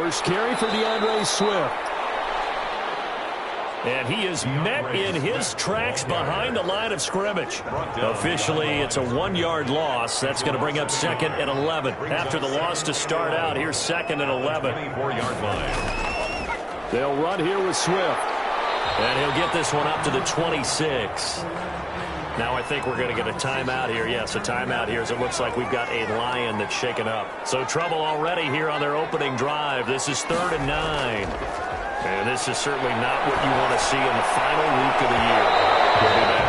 First carry for DeAndre Swift. And he is met in his tracks behind the line of scrimmage. Officially, it's a 1-yard loss. That's going to bring up 2nd and 11. After the loss to start out, here's 2nd and 11. They'll run here with Swift. And he'll get this one up to the 26. Now I think we're going to get a timeout here. Yes, a timeout here as it looks like we've got a Lion that's shaken up. So trouble already here on their opening drive. This is 3rd and 9. And this is certainly not what you want to see in the final week of the year. He'll be back.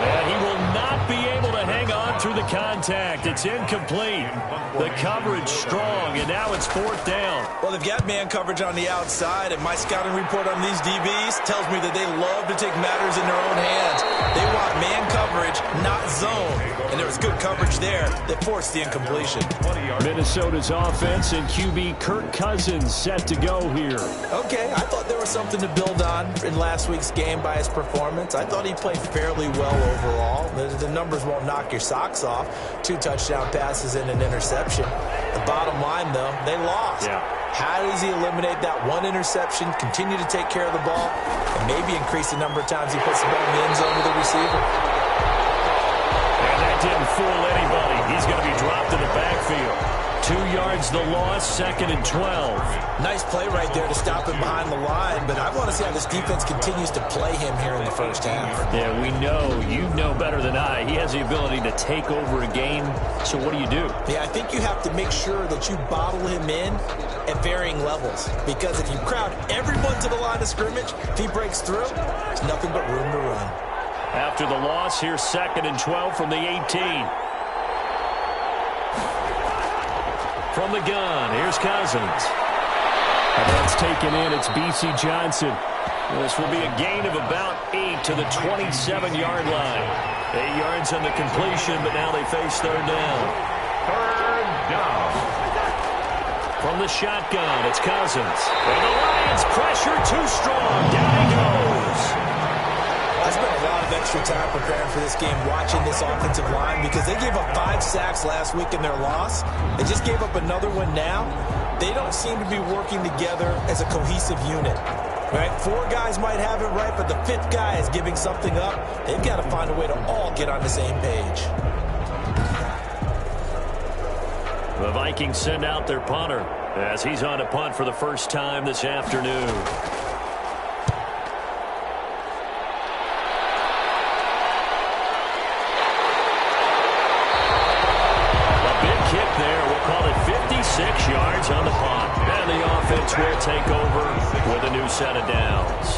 And he will not be able to hang on through the contact. It's incomplete. The coverage strong, and now it's 4th down. Well, they've got man coverage on the outside, and my scouting report on these DBs tells me that they love to take matters in their own hands. They want man coverage, not zone. And there was good coverage there that forced the incompletion. Minnesota's offense and QB Kirk Cousins set to go here. Okay, I thought there was something to build on in last week's game by his performance. I thought he played fairly well overall. The numbers won't knock your socks off. 2 touchdown passes and an interception. The bottom line, though, they lost. Yeah. How does he eliminate that one interception, continue to take care of the ball, and maybe increase the number of times he puts the ball in the end zone with the receiver? And that didn't fool anybody. He's going to be dropped in the backfield. 2 yards the loss, 2nd and 12. Nice play right there to stop him behind the line, but I want to see how this defense continues to play him here in the first half. Yeah, we know. You know better than I. He has the ability to take over a game, so what do you do? Yeah, I think you have to make sure that you bottle him in at varying levels, because if you crowd everyone to the line of scrimmage, if he breaks through, there's nothing but room to run. After the loss, here's 2nd and 12 from the 18. From the gun, here's Cousins. And that's taken in. It's B.C. Johnson. This will be a gain of about 8 to the 27-yard line. 8 yards on the completion, but now they face 3rd down. 3rd down. From the shotgun, it's Cousins. And the Lions pressure too strong. Down he goes. I spent a lot of extra time preparing for this game watching this offensive line because they gave up 5 sacks last week in their loss. They just gave up another one now. They don't seem to be working together as a cohesive unit. Right? 4 guys might have it right, but the 5th guy is giving something up. They've got to find a way to all get on the same page. The Vikings send out their punter as he's on to punt for the first time this afternoon. There, we'll call it 56 yards on the punt. And the offense will take over with a new set of downs.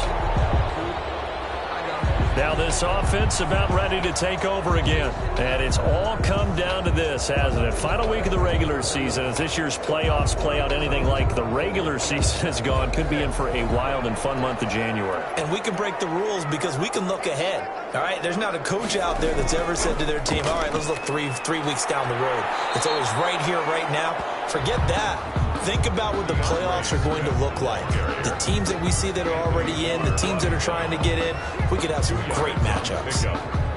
Now this offense about ready to take over again. And it's all come down to this, hasn't it? Final week of the regular season. As this year's playoffs play out anything like the regular season has gone, could be in for a wild and fun month of January. And we can break the rules because we can look ahead. All right, there's not a coach out there that's ever said to their team, all right, let's look three weeks down the road. It's always right here, right now. Forget that. Think about what the playoffs are going to look like. The teams that we see that are already in, the teams that are trying to get in, we could have some great matchups.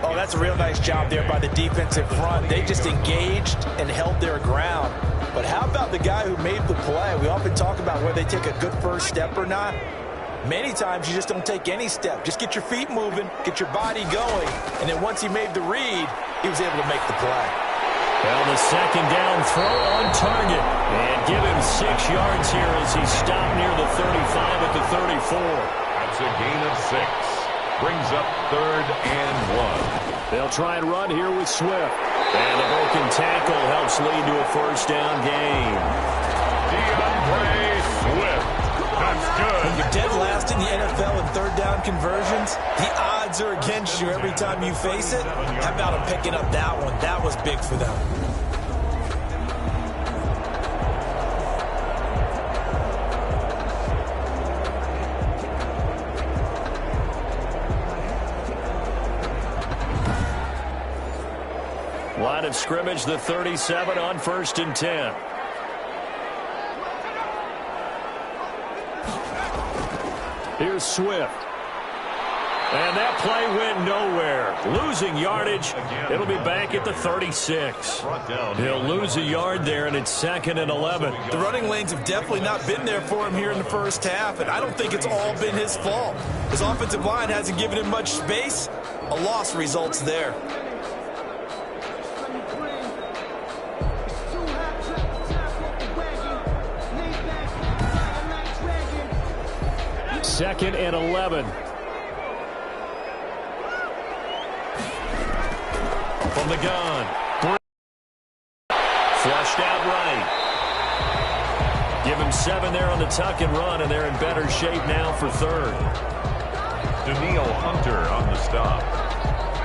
Oh, that's a real nice job there by the defensive front. They just engaged and held their ground. But how about the guy who made the play? We often talk about whether they take a good first step or not. Many times you just don't take any step. Just get your feet moving, get your body going, and then once he made the read, he was able to make the play. Well, the second down throw on target. And give him 6 yards here as he stopped near the 35 at the 34. That's a gain of 6. Brings up 3rd and 1. They'll try and run here with Swift. And the broken tackle helps lead to a first down gain. DeAndre Swift. That's good. When you're dead last in the NFL in 3rd down conversions, the odds are against you every time you face it. How about him picking up that one? That was big for them. Line of scrimmage, the 37 on 1st and 10. Here's Swift. And that play went nowhere. Losing yardage. It'll be back at the 36. He'll lose a yard there, and it's 2nd and 11. The running lanes have definitely not been there for him here in the first half, and I don't think it's all been his fault. His offensive line hasn't given him much space. A loss results there. Second and 11. From the gun. Flushed out right. Give him 7 there on the tuck and run, and they're in better shape now for 3rd. Daniil Hunter on the stop.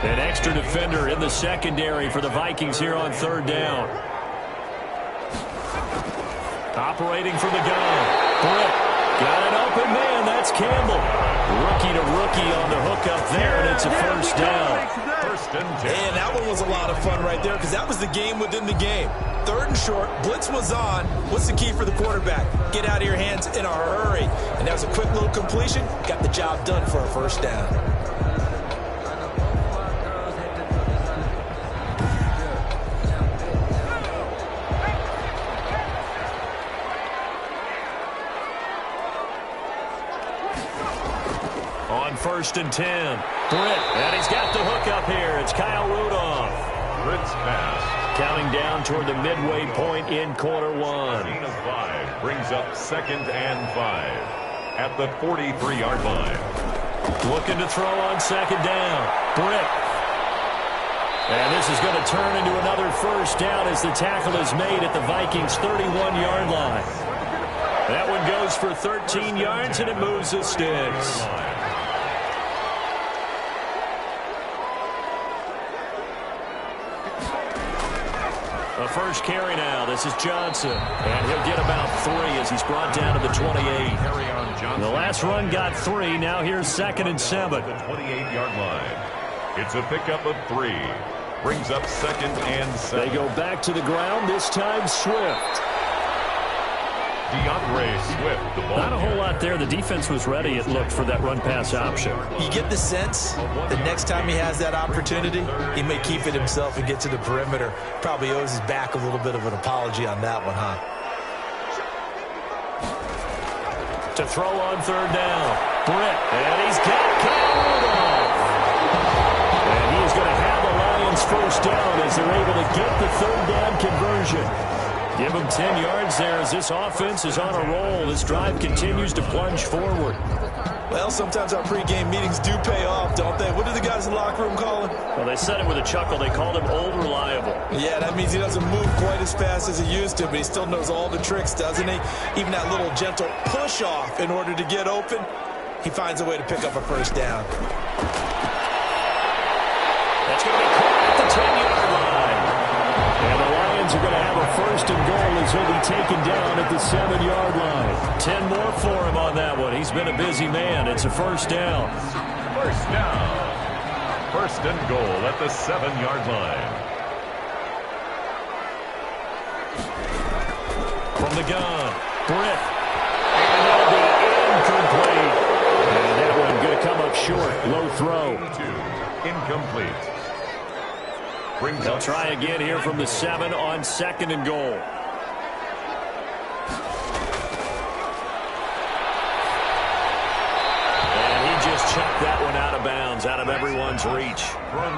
An extra defender in the secondary for the Vikings here on 3rd down. Operating from the gun. Britt got an open man. That's Campbell. Rookie to rookie on the hook up there, and it's a first down. First and 10. And that one was a lot of fun right there because that was the game within the game. 3rd and short, blitz was on. What's the key for the quarterback? Get out of your hands in a hurry. And that was a quick little completion. Got the job done for a first down. On 1st and 10. Britt, and he's got the hook up here. It's Kyle Rudolph. Britt's pass. Counting down toward the midway point in quarter 1. Gain of 5 brings up 2nd and 5 at the 43-yard line. Looking to throw on 2nd down. Britt. And this is going to turn into another first down as the tackle is made at the Vikings' 31-yard line. That one goes for 13 yards, and it moves the sticks. A first carry now. This is Johnson. And he'll get about 3 as he's brought down to the 28. The last run got 3. Now here's 2nd and 7. The 28-yard line. It's a pickup of 3. Brings up 2nd and 7. They go back to the ground, this time Swift. DeAndre Swift, the ball. Not a whole lot there. The defense was ready, it looked, for that run-pass option. You get the sense the next time he has that opportunity, he may keep it himself and get to the perimeter. Probably owes his back a little bit of an apology on that one, huh? To throw on 3rd down. Britt, and he's got Kyle Rudolph. And he is going to have the Lions first down as they're able to get the 3rd down conversion. Give him 10 yards there as this offense is on a roll. This drive continues to plunge forward. Well, sometimes our pregame meetings do pay off, don't they? What do the guys in the locker room call him? Well, they said it with a chuckle. They called him Old Reliable. Yeah, that means he doesn't move quite as fast as he used to, but he still knows all the tricks, doesn't he? Even that little gentle push-off in order to get open, he finds a way to pick up a first down. That's going to be caught at the 10-yard line. And the Lions are going to have a first and goal as he'll be taken down at the 7-yard line. 10 more for him on that one. He's been a busy man. It's a first down. First down. First and goal at the 7-yard line. From the gun, Britt. And that'll be incomplete. And that one going to come up short. Low throw. Incomplete. They'll try again here from the 7 on 2nd and goal. And he just chucked that one out of bounds, out of everyone's reach.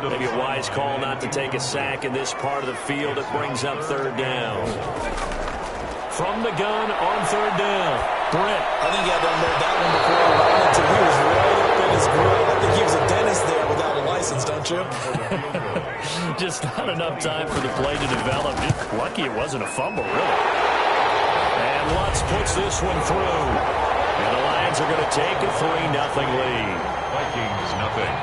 Maybe a wise call not to take a sack in this part of the field. It brings up 3rd down. From the gun on 3rd down, Britt. I think he had to unload that one before he ran into. He was right up in his grill. I think he was a dentist there without a license, don't you? Just not enough time for the play to develop. Just lucky it wasn't a fumble, really. And Lutz puts this one through. And the Lions are going to take a 3-0 lead. Vikings nothing.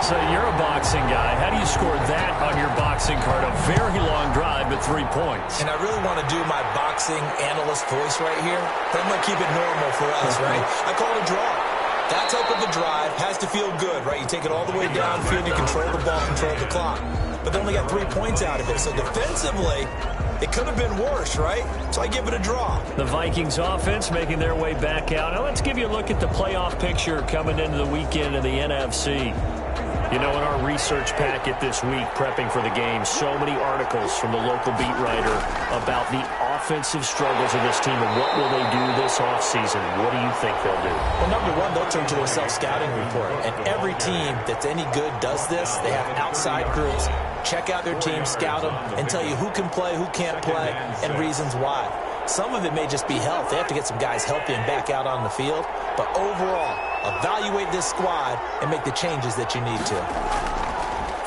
So you're a boxing guy. How do you score that on your boxing card? A very long drive, but 3 points. And I really want to do my boxing analyst voice right here, but I'm going to keep it normal for us, right? I call it a draw. That type of a drive has to feel good, right? You take it all the way downfield, you control the ball, control the clock. But they only got 3 points out of it. So defensively, it could have been worse, right? So I give it a draw. The Vikings offense making their way back out. Now let's give you a look at the playoff picture coming into the weekend in the NFC. You know, in our research packet this week, prepping for the game, so many articles from the local beat writer about the offensive struggles of this team and what will they do this offseason. What do you think they'll do? Well, number one, they'll turn to their self-scouting report. And every team that's any good does this. They have outside groups. Check out their team, scout them, and tell you who can play, who can't play, and reasons why. Some of it may just be health. They have to get some guys healthy and back out on the field. But overall, evaluate this squad and make the changes that you need to.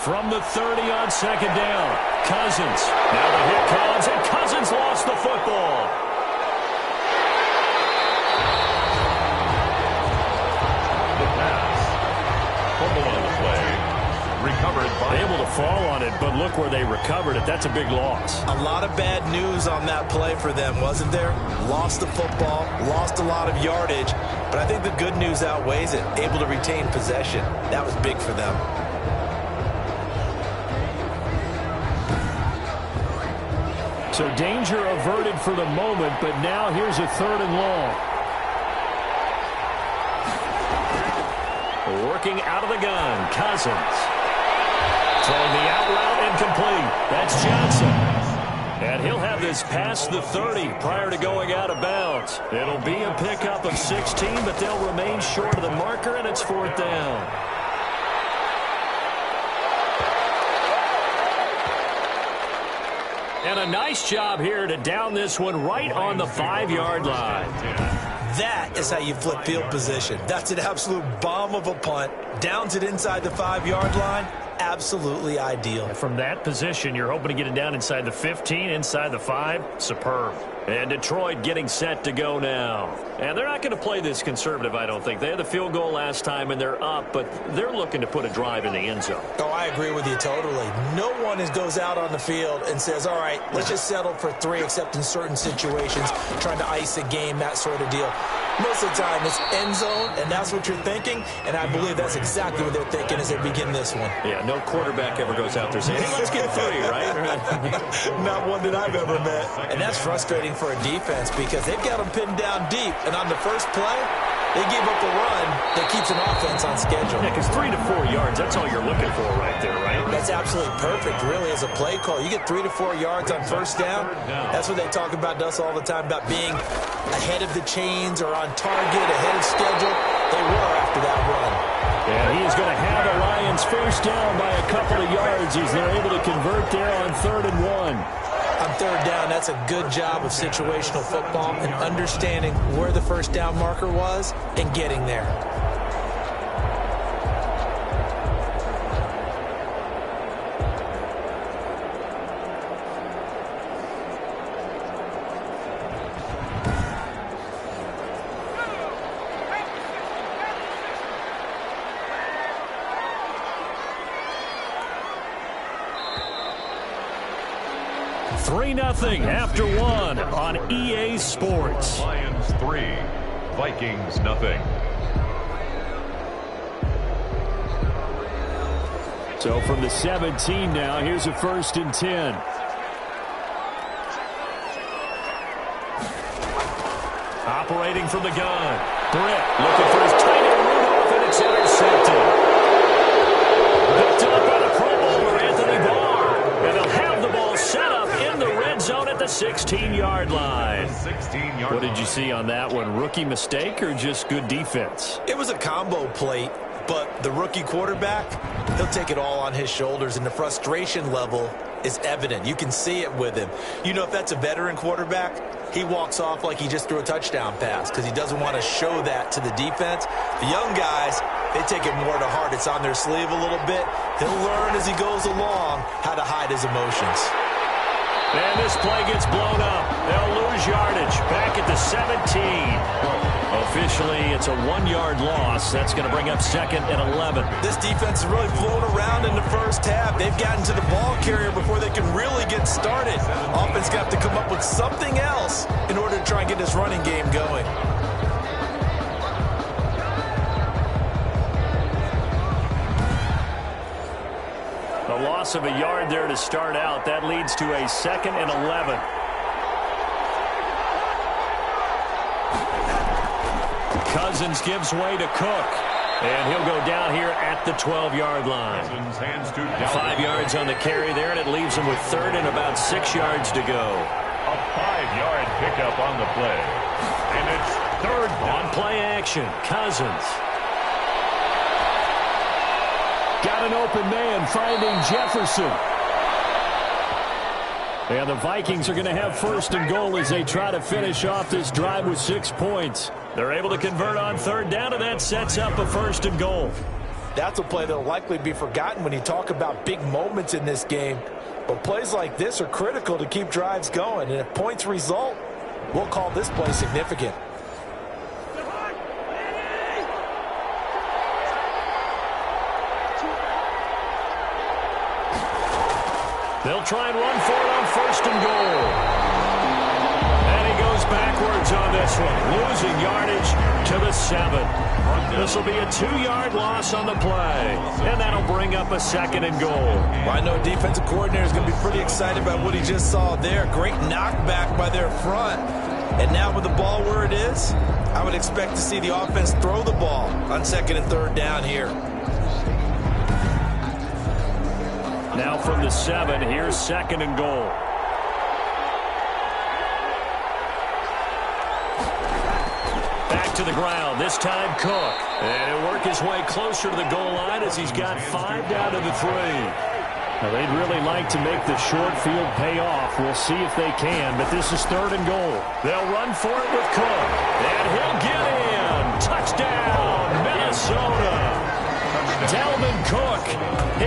From the 30 on second down, Cousins. Now the hit comes, and Cousins lost the football. The pass. Fumble on the play. Recovered by... Able to fall on it, but look where they recovered it. That's a big loss. A lot of bad news on that play for them, wasn't there? Lost the football, lost a lot of yardage, but I think the good news outweighs it. Able to retain possession. That was big for them. So danger averted for the moment, but now here's a 3rd and long. Working out of the gun, Cousins. Throwing the out route incomplete. That's Johnson. And he'll have this past the 30 prior to going out of bounds. It'll be a pickup of 16, but they'll remain short of the marker, and it's 4th down. And a nice job here to down this one right on the 5-yard line. That is how you flip field position. That's an absolute bomb of a punt. Downs it inside the 5-yard line. Absolutely ideal. From that position, you're hoping to get it down inside the 15, inside the 5. Superb. And Detroit getting set to go now. And they're not going to play this conservative, I don't think. They had the field goal last time, and they're up, but they're looking to put a drive in the end zone. Oh, I agree with you totally. No one goes out on the field and says, all right, let's just settle for 3, except in certain situations, trying to ice a game, that sort of deal. Most of the time, it's end zone, and that's what you're thinking, and I believe that's exactly what they're thinking as they begin this one. Yeah, no quarterback ever goes out there saying, hey, let's get 3, right? Not one that I've ever met. And that's frustrating for a defense because they've got them pinned down deep, and on the first play, they gave up a run that keeps an offense on schedule. Yeah, because 3 to 4 yards, that's all you're looking for right there, right? That's absolutely perfect, really, as a play call. You get 3 to 4 yards on first down. That's what they talk about us all the time, about being ahead of the chains or on target, ahead of schedule. They were after that run. And he is going to have the Lions first down by a couple of yards as they're able to convert there on 3rd and 1. On 3rd down, that's a good job of situational football and understanding where the first down marker was and getting there. Nothing after 1 on EA Sports. Lions 3, Vikings nothing. So from the 17 now, here's a 1st and 10. Operating from the gun. Britt looking for his tight end Rudolph, and it's intercepted. Picked up by the Pro Bowler Anthony Barr. And they'll have the ball set up in the red zone at the 16-yard line. What did you see on that one? Rookie mistake or just good defense? It was a combo plate, but the rookie quarterback, he'll take it all on his shoulders, and the frustration level is evident. You can see it with him. You know, if that's a veteran quarterback, he walks off like he just threw a touchdown pass because he doesn't want to show that to the defense. The young guys, they take it more to heart. It's on their sleeve a little bit. He'll learn as he goes along how to hide his emotions. And this play gets blown up. They'll lose yardage back at the 17. Officially, it's a 1-yard loss. That's going to bring up 2nd and 11. This defense has really flown around in the first half. They've gotten to the ball carrier before they can really get started. Offense got to come up with something else in order to try and get this running game going. loss of a yard there to start out. That leads to a 2nd and 11. Cousins gives way to Cook. And he'll go down here at the 12-yard line. 5 yards on the carry there, and it leaves him with 3rd and about 6 yards to go. A 5-yard pickup on the play. And it's 3rd down. On play action, Cousins. Got an open man finding Jefferson. And the Vikings are going to have 1st and goal as they try to finish off this drive with 6 points. They're able to convert on 3rd down, and that sets up a 1st and goal. That's a play that will likely be forgotten when you talk about big moments in this game. But plays like this are critical to keep drives going. And if points result, we'll call this play significant. They'll try and run for it on 1st and goal. And he goes backwards on this one, losing yardage to the 7. This will be a 2-yard loss on the play, and that'll bring up a 2nd and goal. Well, I know defensive coordinator is going to be pretty excited about what he just saw there. Great knockback by their front. And now with the ball where it is, I would expect to see the offense throw the ball on 2nd and 3rd down here. Now from the 7, here's 2nd and goal. Back to the ground, this time Cook. And he'll work his way closer to the goal line as he's got 5 down to the 3. Now, they'd really like to make the short field pay off. We'll see if they can, but this is 3rd and goal. They'll run for it with Cook. And he'll get in. Touchdown, Minnesota. Dalvin Cook,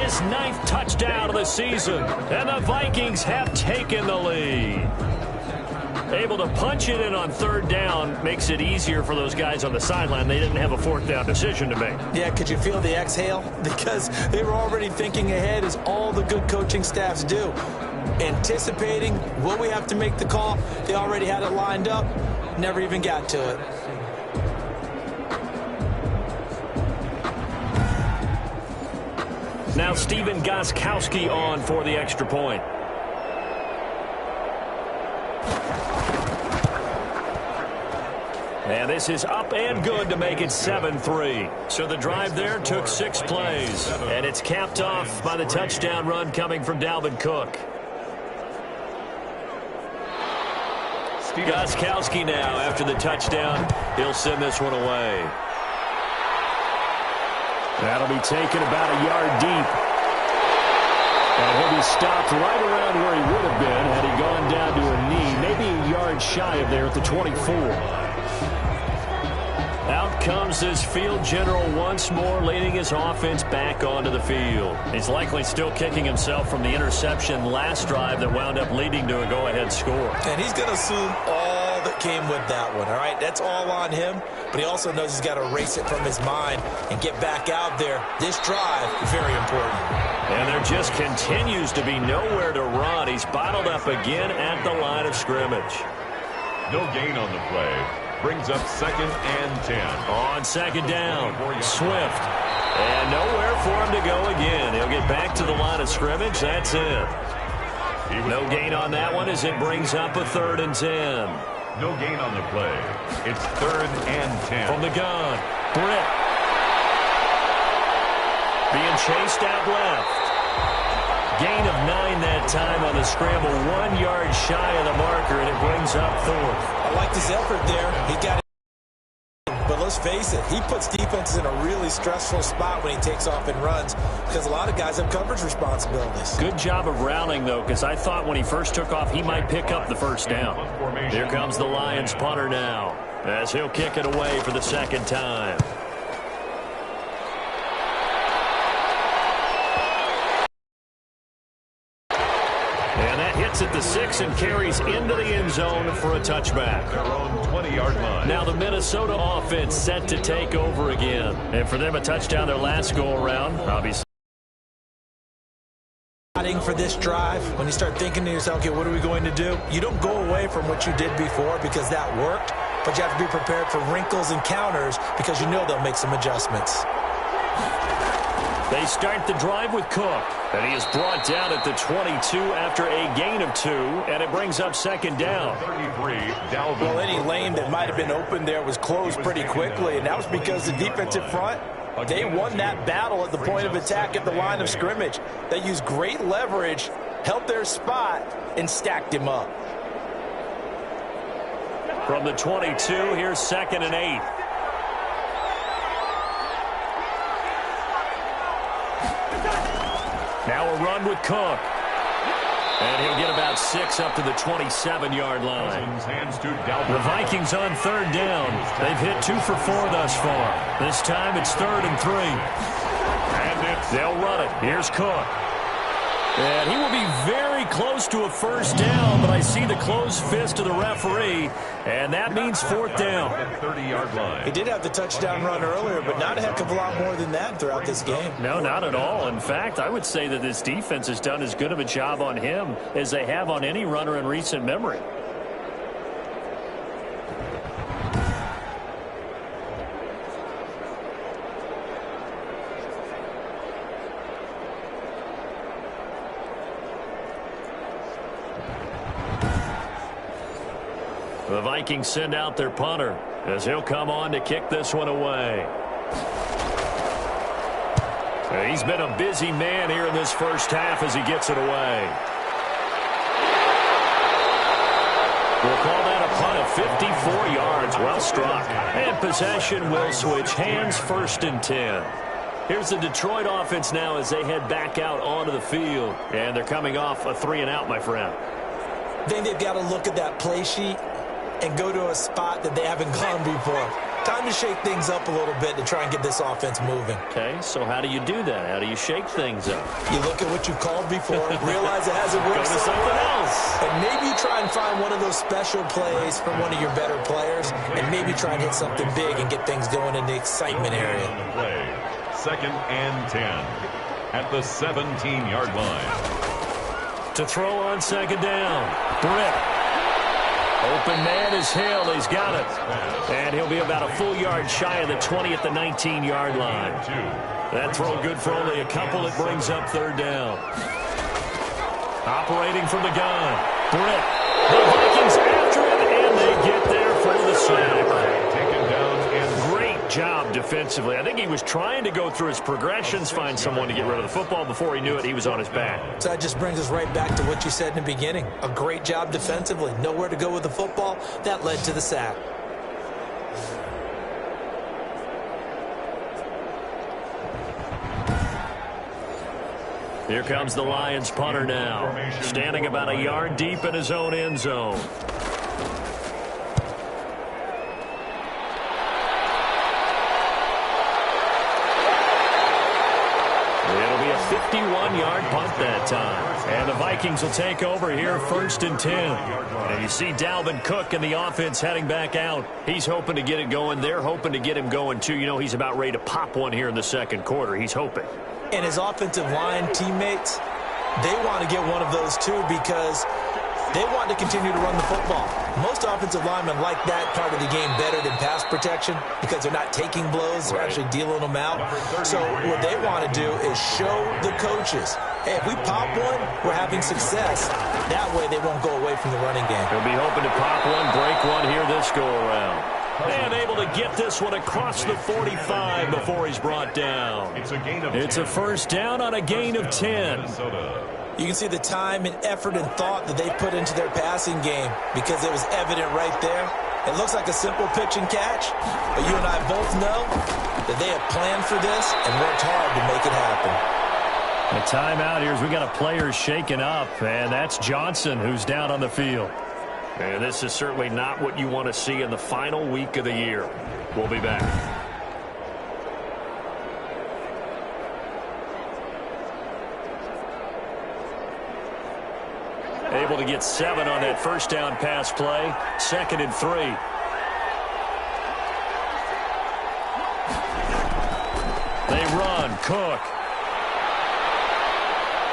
his 9th touchdown of the season. And the Vikings have taken the lead. Able to punch it in on 3rd down makes it easier for those guys on the sideline. They didn't have a 4th down decision to make. Yeah, could you feel the exhale? Because they were already thinking ahead, as all the good coaching staffs do. Anticipating, will we have to make the call? They already had it lined up, never even got to it. Now Stephen Gostkowski on for the extra point. And this is up and good to make it 7-3. So the drive there took 6 plays. And it's capped off by the touchdown run coming from Dalvin Cook. Gostkowski now after the touchdown. He'll send this one away. That'll be taken about a yard deep. And he'll be stopped right around where he would have been had he gone down to a knee, maybe a yard shy of there at the 24. Out comes this field general once more, leading his offense back onto the field. He's likely still kicking himself from the interception last drive that wound up leading to a go-ahead score. And he's going to assume all that came with that one, all right? That's all on him, but he also knows he's got to erase it from his mind and get back out there. This drive, very important. And there just continues to be nowhere to run. He's bottled up again at the line of scrimmage. No gain on the play. Brings up 2nd and 10. On 2nd down, Swift. And nowhere for him to go again. He'll get back to the line of scrimmage. That's it. No gain on that one as it brings up a 3rd and 10. No gain on the play. It's 3rd and 10. From the gun, Britt. Being chased out left. Gain of 9 that time on the scramble. 1 yard shy of the marker, and it brings up 4th. I like this effort there. He got it. But let's face it, he puts defenses in a really stressful spot when he takes off and runs because a lot of guys have coverage responsibilities. Good job of rounding, though, because I thought when he first took off, he might pick up the 1st down. Here comes the Lions punter now as he'll kick it away for the 2nd time. At the 6 and carries into the end zone for a touchback. Their own 20-yard line. Now the Minnesota offense set to take over again. And for them, a touchdown their last go-around. Obviously. For this drive, when you start thinking to yourself, okay, what are we going to do? You don't go away from what you did before because that worked, but you have to be prepared for wrinkles and counters because you know they'll make some adjustments. They start the drive with Cook. And he is brought down at the 22 after a gain of 2. And it brings up second down. 33, Dalvin. Well, any lane that might have been open there was closed pretty quickly. And that was because the defensive front, they won that battle at the point of attack at the line of scrimmage. They used great leverage, held their spot, and stacked him up. From the 22, here's 2nd and 8. Now a run with Cook. And he'll get about 6 up to the 27-yard line. The Vikings on 3rd down. They've hit 2 for 4 thus far. This time it's 3rd and 3. And they'll run it. Here's Cook. And he will be very close to a first down, but I see the closed fist of the referee, and that means 4th down. 30-yard line. He did have the touchdown run earlier, but not a heck of a lot more than that throughout this game. No, not at all. In fact, I would say that this defense has done as good of a job on him as they have on any runner in recent memory. The Vikings send out their punter as he'll come on to kick this one away. He's been a busy man here in this first half as he gets it away. We'll call that a punt of 54 yards. Well struck. And possession will switch hands, 1st and 10. Here's the Detroit offense now as they head back out onto the field. And they're coming off a 3-and-out, my friend. I think they've got to look at that play sheet and go to a spot that they haven't gone before. Time to shake things up a little bit to try and get this offense moving. Okay, so how do you do that? How do you shake things up? You look at what you've called before, realize it hasn't worked Go to something else. and maybe try and find one of those special plays from one of your better players, and maybe try and hit something big and get things going in the excitement area. 2nd and 10 at the 17-yard line. To throw on 2nd down, Britt. Open man is Hill. He's got it. And he'll be about a full yard shy of the 20 at the 19-yard line. That throw good for only a couple. It brings up 3rd down. Operating from the gun. Britt. The Vikings after it, and they get there for the sack. Taken down and Great job defensively. I think he was trying to go through his progressions, find someone to get rid of the football. Before he knew it, he was on his back. So that just brings us right back to what you said in the beginning. A great job defensively. Nowhere to go with the football. That led to the sack. Here comes the Lions punter now, standing about a yard deep in his own end zone. It'll be a 51-yard punt that time. And the Vikings will take over here, 1st and 10. And you see Dalvin Cook and the offense heading back out. He's hoping to get it going. They're hoping to get him going, too. You know, he's about ready to pop one here in the 2nd quarter. He's hoping. And his offensive line teammates, they want to get one of those too because they want to continue to run the football. Most offensive linemen like that part of the game better than pass protection because they're not taking blows, they're actually dealing them out. So what they want to do is show the coaches, hey, if we pop one, we're having success. That way they won't go away from the running game. He'll be hoping to pop one, break one here this go-around. And able to get this one across the 45 before he's brought down. It's a 1st down on a gain of 10. You can see the time and effort and thought that they put into their passing game because it was evident right there. It looks like a simple pitch and catch, but you and I both know that they have planned for this and worked hard to make it happen. The timeout here is we got a player shaken up, and that's Johnson who's down on the field. And this is certainly not what you want to see in the final week of the year. We'll be back. Able to get 7 on that 1st down pass play. 2nd and 3. They run. Cook.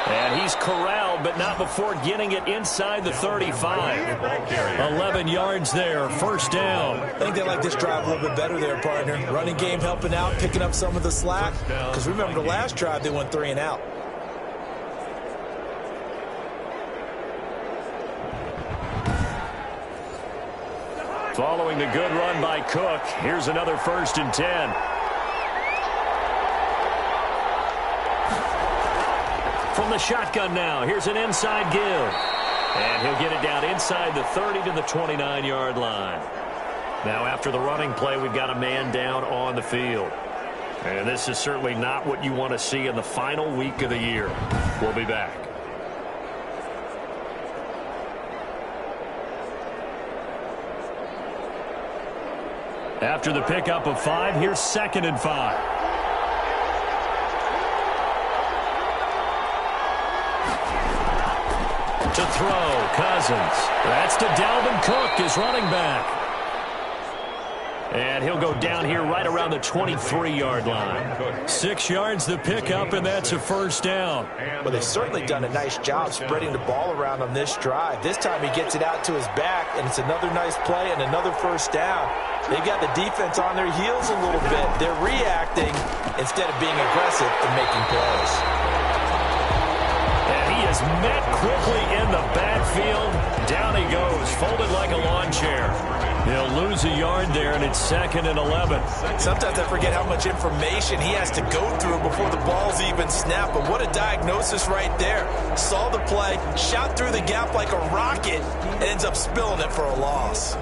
And he's corralled, but not before getting it inside the 35. 11 yards there, first down. I think they like this drive a little bit better there, partner. Running game helping out, picking up some of the slack. Because remember the last drive, they went 3 and out. Following the good run by Cook, here's another 1st and 10. From the shotgun now, here's an inside give. And he'll get it down inside the 30 to the 29-yard line. Now after the running play, we've got a man down on the field. And this is certainly not what you want to see in the final week of the year. We'll be back. After the pickup of 5, here's 2nd and 5. To throw, Cousins. That's to Dalvin Cook, his running back. And he'll go down here right around the 23-yard line. 6 yards the pickup, and that's a 1st down. Well, they've certainly done a nice job spreading the ball around on this drive. This time he gets it out to his back, and it's another nice play and another 1st down. They've got the defense on their heels a little bit. They're reacting instead of being aggressive and making plays. And he is met quickly in the backfield. Down he goes, folded like a lawn chair. He'll lose a yard there, and it's 2nd and 11. Sometimes I forget how much information he has to go through before the ball's even snapped. But what a diagnosis right there. Saw the play, shot through the gap like a rocket, and ends up spilling it for a loss.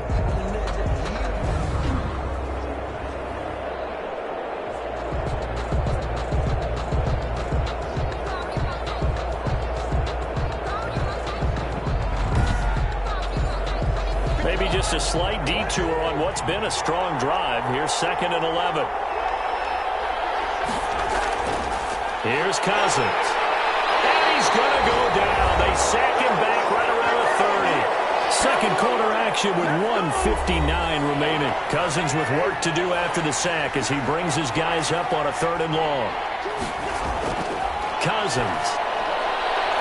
Maybe just a slight detour on what's been a strong drive. Here's 2nd and 11. Here's Cousins. And he's going to go down. They sack him back right around the 30. Second quarter action with 1:59 remaining. Cousins with work to do after the sack as he brings his guys up on a 3rd and long. Cousins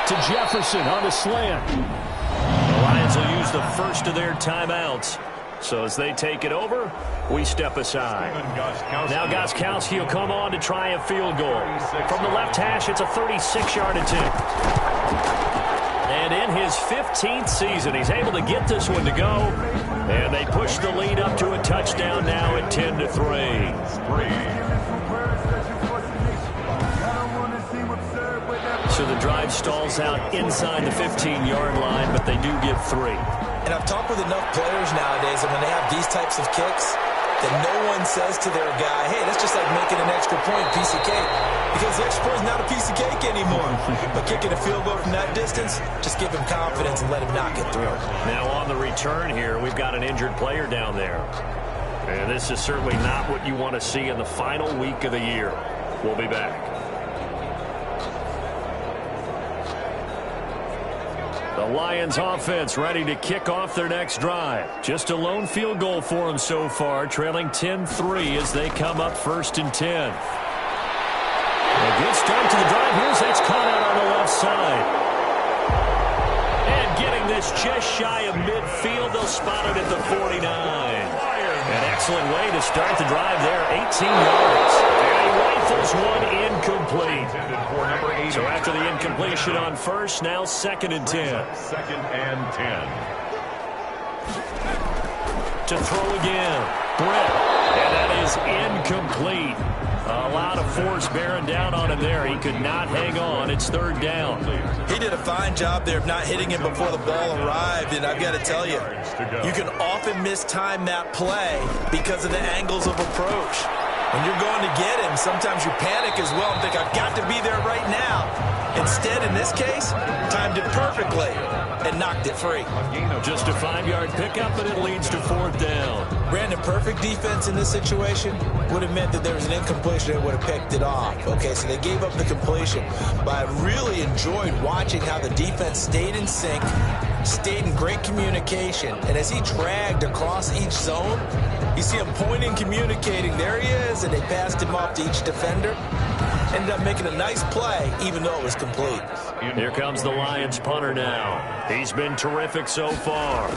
to Jefferson on a slant. The Lions will use the first of their timeouts. So as they take it over, we step aside. Now Gostkowski will come on to try a field goal. From the left hash, it's a 36-yard attempt. And in his 15th season, he's able to get this one to go. And they push the lead up to a touchdown now at 10-3. So the drive stalls out inside the 15-yard line, but they do get 3. And I've talked with enough players nowadays, and when they have these types of kicks, that no one says to their guy, hey, that's just like making an extra point, piece of cake. Because the extra point is not a piece of cake anymore. But kicking a field goal from that distance, just give him confidence and let him knock it through. Now on the return here, we've got an injured player down there. And this is certainly not what you want to see in the final week of the year. We'll be back. The Lions offense ready to kick off their next drive. Just a lone field goal for them so far, trailing 10-3 as they come up 1st and 10. A good start to the drive. Here's that's caught out on the left side. And getting this just shy of midfield, they'll spot it at the 49. An excellent way to start the drive there, 18 yards. And he rifles one incomplete. So after the incompletion on first, now 2nd and 10. 2nd and 10. To throw again, Britt. And that is incomplete. A lot of force bearing down on him there. He could not hang on. It's 3rd down. He did a fine job there of not hitting him before the ball arrived, and I've got to tell you, you can often mistime that play because of the angles of approach. When you're going to get him, sometimes you panic as well and think, I've got to be there right now. Instead, in this case, timed it perfectly and knocked it free. Just a 5-yard pickup, and it leads to 4th down. Brandon, perfect defense in this situation would have meant that there was an incompletion that would have picked it off. Okay, so they gave up the completion. But I really enjoyed watching how the defense stayed in sync, stayed in great communication. And as he dragged across each zone, you see him pointing, communicating. There he is, and they passed him off to each defender. ended up making a nice play, even though it was complete. Here comes the Lions punter now. He's been terrific so far.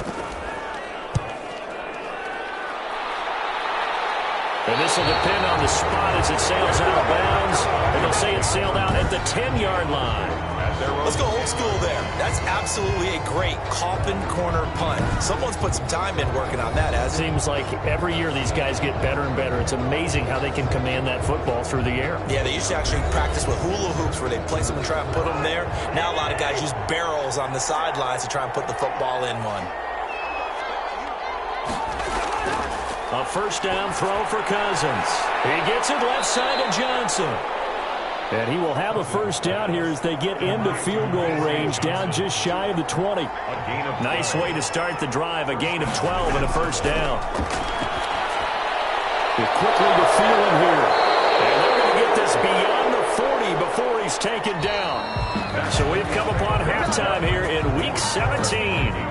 And this will depend on the spot as it sails out of bounds. And they'll say it sailed out at the 10-yard line. Let's go old school there. That's absolutely a great coffin corner punt. Someone's put some time in working on that, hasn't it? Seems like every year these guys get better and better. It's amazing how they can command that football through the air. Yeah, they used to actually practice with hula hoops where they place them and try and put them there. Now a lot of guys use barrels on the sidelines to try and put the football in one. A first down throw for Cousins. He gets it left side to Johnson. And he will have a first down here as they get into field goal range, down just shy of the 20. Nice way to start the drive. A gain of 12 and a first down. They're quickly to Thielen here. And they're going to get this beyond the 40 before he's taken down. So we've come upon halftime here in Week 17.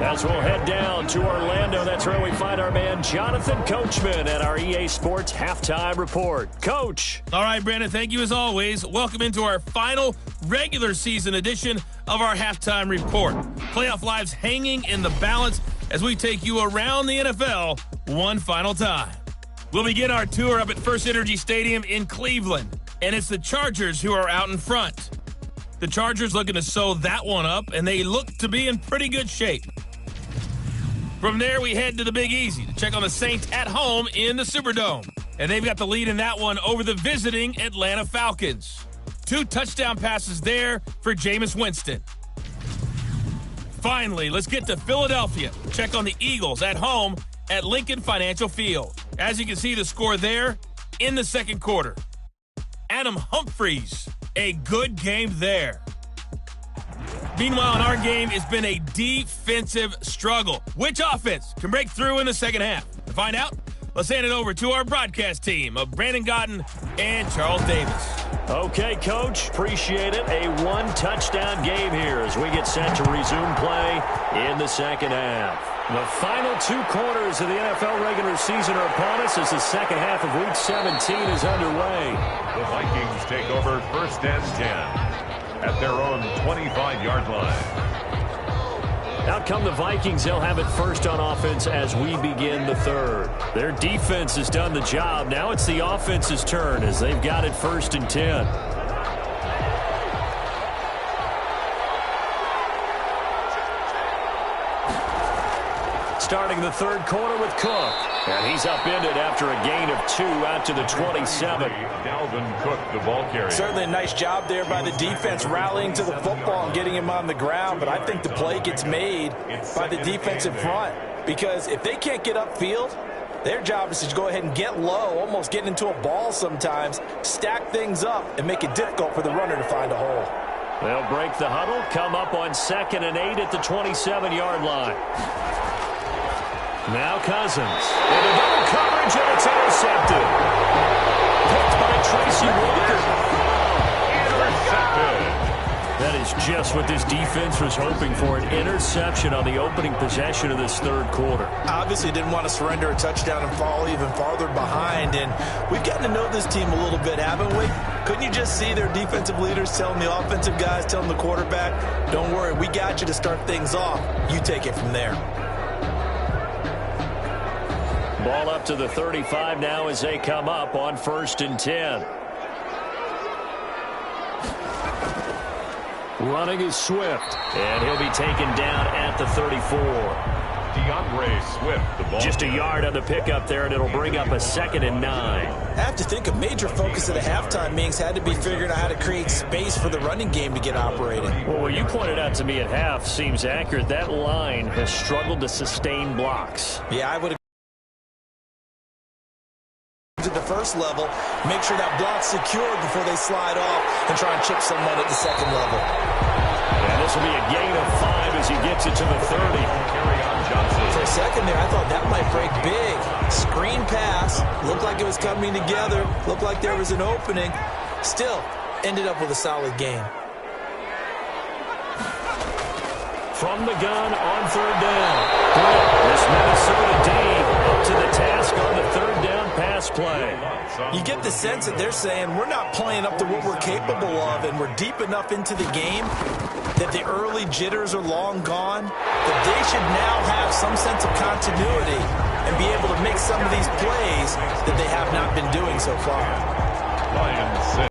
As we'll head down to Orlando, that's where we find our man Jonathan Coachman at our EA Sports Halftime Report. Coach. All right, Brandon, thank you as always. Welcome into our final regular season edition of our Halftime Report. Playoff lives hanging in the balance as we take you around the NFL one final time. We'll begin our tour up at First Energy Stadium in Cleveland, and it's the Chargers who are out in front. The Chargers looking to sew that one up, and they look to be in pretty good shape. From there, we head to the Big Easy to check on the Saints at home in the Superdome. And they've got the lead in that one over the visiting Atlanta Falcons. 2 touchdown passes there for Jameis Winston. Finally, let's get to Philadelphia. Check on the Eagles at home at Lincoln Financial Field. As you can see, the score there in the second quarter. Adam Humphries, a good game there. Meanwhile, in our game, it's been a defensive struggle. Which offense can break through in the second half? To find out, let's hand it over to our broadcast team of Brandon Godden and Charles Davis. Okay, Coach, appreciate it. A 1-touchdown game here as we get set to resume play in the second half. The final 2 quarters of the NFL regular season are upon us as the second half of Week 17 is underway. The Vikings take over first and 10 at their own 25-yard line. Out come the Vikings. They'll have it first on offense as we begin the third. Their defense has done the job. Now it's the offense's turn as they've got it first and 10. Starting the third quarter with Cook. And he's upended after a gain of 2 out to the 27. Dalvin Cook, the ball carrier. Certainly a nice job there by the defense rallying to the football and getting him on the ground, but I think the play gets made by the defensive front because if they can't get upfield, their job is to go ahead and get low, almost get into a ball sometimes, stack things up, and make it difficult for the runner to find a hole. They'll break the huddle, come up on 2nd and 8 at the 27-yard line. Now Cousins. Into double coverage, and it's intercepted. Picked by Tracy Walker. Intercepted. That is just what this defense was hoping for, an interception on the opening possession of this third quarter. Obviously didn't want to surrender a touchdown and fall even farther behind, and we've gotten to know this team a little bit, haven't we? Couldn't you just see their defensive leaders telling the offensive guys, telling the quarterback, don't worry, we got you to start things off. You take it from there. Ball up to the 35 now as they come up on 1st and 10. Running is Swift, and he'll be taken down at the 34. DeAndre Swift, the ball. Just a yard on the pickup there, and it'll bring up a 2nd and 9. I have to think a major focus of the halftime meetings had to be figuring out how to create space for the running game to get operating. Well, what you pointed out to me at half seems accurate. That line has struggled to sustain blocks. Yeah, I would to the first level, make sure that block's secured before they slide off and try and chip someone at the second level. And this will be a gain of 5 as he gets it to the 30. For a second there, I thought that might break big. Screen pass, looked like it was coming together, looked like there was an opening. Still, ended up with a solid game. From the gun on 3rd down. This Minnesota D up to the task on the 3rd down pass play. You get the sense that they're saying we're not playing up to what we're capable of, and we're deep enough into the game that the early jitters are long gone, that they should now have some sense of continuity and be able to make some of these plays that they have not been doing so far. Lions 6.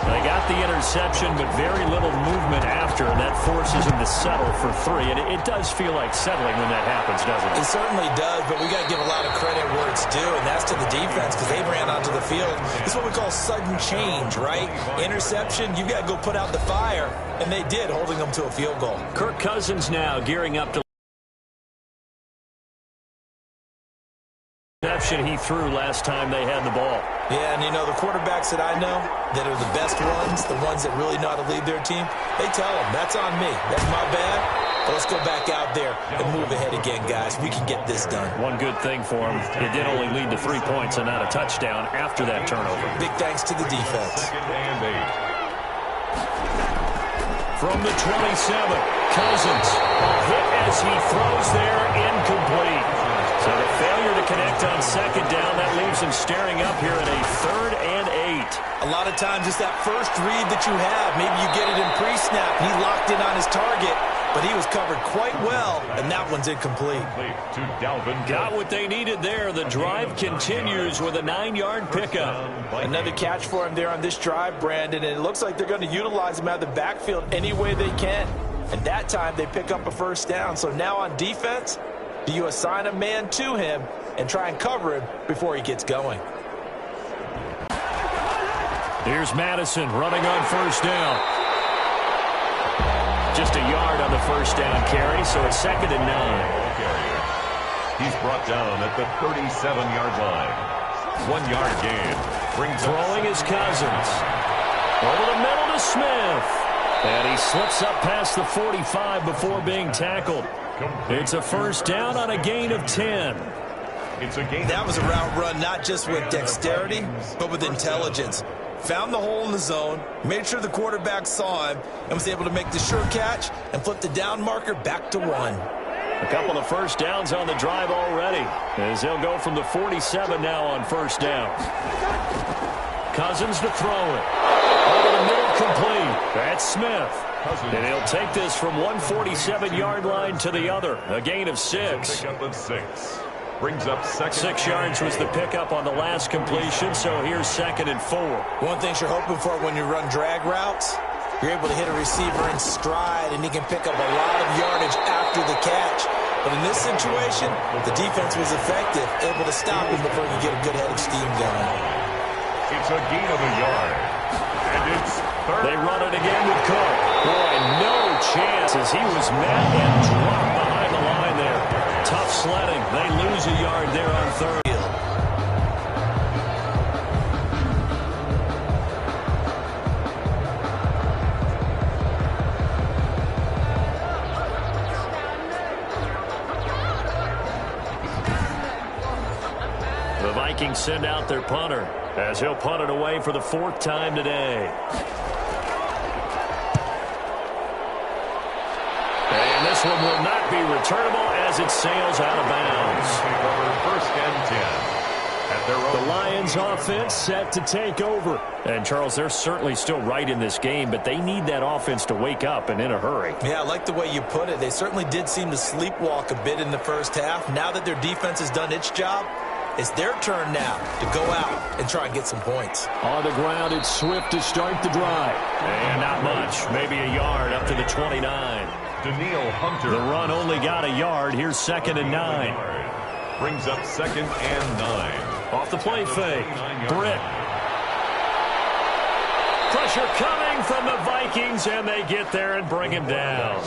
They got the interception, but very little movement after, and that forces them to settle for 3. And it does feel like settling when that happens, doesn't it? It certainly does, but we got to give a lot of credit where it's due, and that's to the defense because they ran onto the field. This is what we call sudden change, right? Interception, you got to go put out the fire, and they did, holding them to a field goal. Kirk Cousins now gearing up to interception he threw last time they had the ball. Yeah, and you know, the quarterbacks that I know that are the best ones, the ones that really know how to lead their team, they tell them, that's on me. That's my bad. But let's go back out there and move ahead again, guys. We can get this done. One good thing for him, it did only lead to 3 points and not a touchdown after that turnover. Big thanks to the defense. Second and 8. From the 27, Cousins. A hit as he throws there, incomplete. So the failure to connect on second down, that leaves him staring up here at a 3rd and 8. A lot of times it's that first read that you have. Maybe you get it in pre-snap. He locked in on his target, but he was covered quite well, and that one's incomplete. To Dalvin. Got what they needed there. The drive continues with a 9-yard pickup. Another catch for him there on this drive, Brandon, and it looks like they're going to utilize him out of the backfield any way they can. And that time they pick up a first down. So now on defense, do you assign a man to him and try and cover him before he gets going? Here's Madison running on first down. Just a yard on the first down carry, so it's 2nd and 9. He's brought down at the 37-yard line. 1-yard gain. Throwing his Cousins. Over the middle to Smith. And he slips up past the 45 before being tackled. It's a first down on a gain of 10. That was a route run not just with dexterity, but with intelligence. Found the hole in the zone, made sure the quarterback saw him, and was able to make the sure catch and flip the down marker back to 1. A couple of first downs on the drive already, as he'll go from the 47 now on first down. Cousins to throw it. Over the middle, complete. That's Smith. And he'll take this from 147-yard line to the other. A gain of 6. Pickup of 6. Brings up 6 yards was the pickup on the last completion, so here's 2nd and 4. One thing you're hoping for when you run drag routes, you're able to hit a receiver in stride, and he can pick up a lot of yardage after the catch. But in this situation, the defense was effective, able to stop him before he could get a good head of steam going. It's a gain of a yard. And it's 3rd. They run it again with Cook. Boy, no chance as he was met and dropped behind the line there. Tough sledding. They lose a yard there on 3rd. The Vikings send out their punter as he'll punt it away for the 4th time today. And this one will not be returnable as it sails out of bounds. 1st and 10. At their own. The Lions offense set to take over. And, Charles, they're certainly still right in this game, but they need that offense to wake up and in a hurry. Yeah, I like the way you put it. They certainly did seem to sleepwalk a bit in the first half. Now that their defense has done its job, it's their turn now to go out and try and get some points. On the ground, it's Swift to start the drive. And not much, maybe a yard up to the 29. Daniil Hunter. The run only got a yard. Here's 2nd and 9. Brings up 2nd and 9. Off the play fake. Britt. Pressure coming from the Vikings, and they get there and bring him down.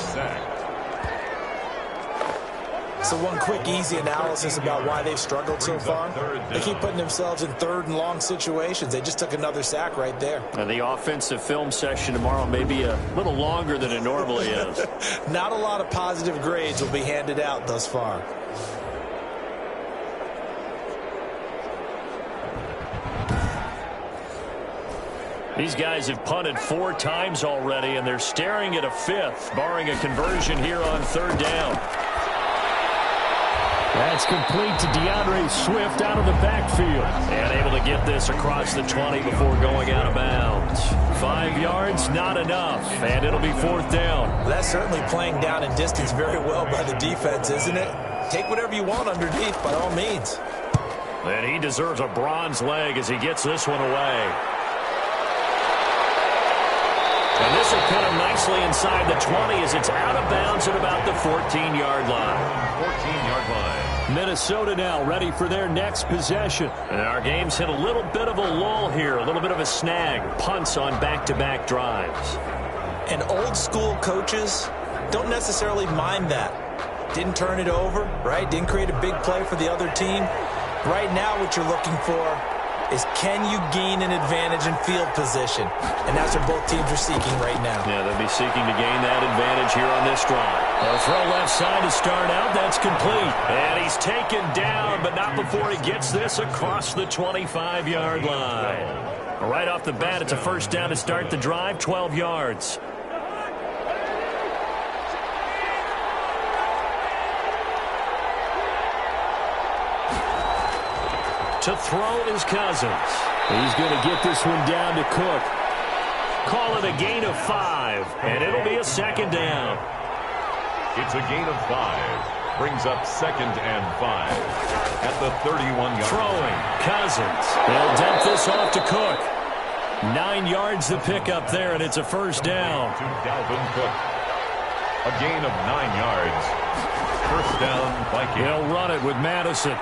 So one quick, easy analysis about why they've struggled so far. They keep putting themselves in 3rd and long situations. They just took another sack right there. And the offensive film session tomorrow may be a little longer than it normally is. Not a lot of positive grades will be handed out thus far. These guys have punted 4 times already, and they're staring at a 5th, barring a conversion here on 3rd down. That's complete to DeAndre Swift out of the backfield. And able to get this across the 20 before going out of bounds. 5 yards, not enough. And it'll be 4th down. Well, that's certainly playing down in distance very well by the defense, isn't it? Take whatever you want underneath, by all means. And he deserves a bronze leg as he gets this one away. And this will put him nicely inside the 20 as it's out of bounds at about the 14-yard line. 14-yard line. Minnesota now ready for their next possession. And our game's hit a little bit of a lull here, a little bit of a snag. Punts on back-to-back drives. And old-school coaches don't necessarily mind that. Didn't turn it over, right? Didn't create a big play for the other team. Right now what you're looking for is can you gain an advantage in field position? And that's what both teams are seeking right now. Yeah, they'll be seeking to gain that advantage here on this drive. A throw left side to start out. That's complete. And he's taken down, but not before he gets this across the 25-yard line. Right off the bat, it's a 1st down to start the drive, 12 yards. To throw is Cousins. He's going to get this one down to Cook. Call it a gain of 5, and it'll be a 2nd down. It's a gain of 5. Brings up 2nd and 5 at the 31-yard Throwing, line. Cousins. They'll dump this off to Cook. 9 yards the pickup there, and it's a 1st down. To Dalvin Cook. A gain of 9 yards. 1st down, Vikings. He'll run it with Madison.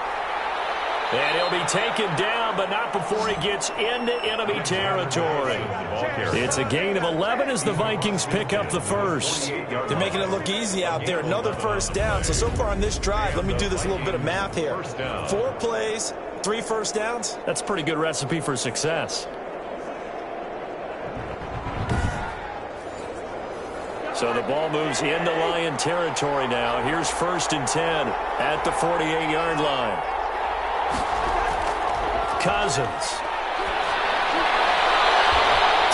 And he'll be taken down, but not before he gets into enemy territory. It's a gain of 11 as the Vikings pick up the 1st. They're making it look easy out there. Another 1st down. So far on this drive, let me do this little bit of math here. 4 plays, 3 1st downs. That's a pretty good recipe for success. So the ball moves into Lion territory now. Here's 1st and 10 at the 48-yard line. Cousins.